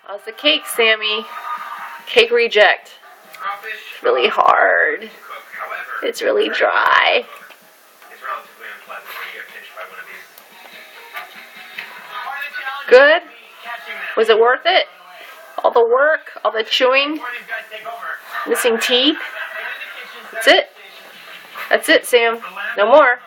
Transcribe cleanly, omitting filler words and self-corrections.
How's the cake, Sammy? Cake reject. It's really hard. It's really dry. Good? Was it worth it? All the work, all the chewing, missing teeth. That's it. That's it, Sam. No more.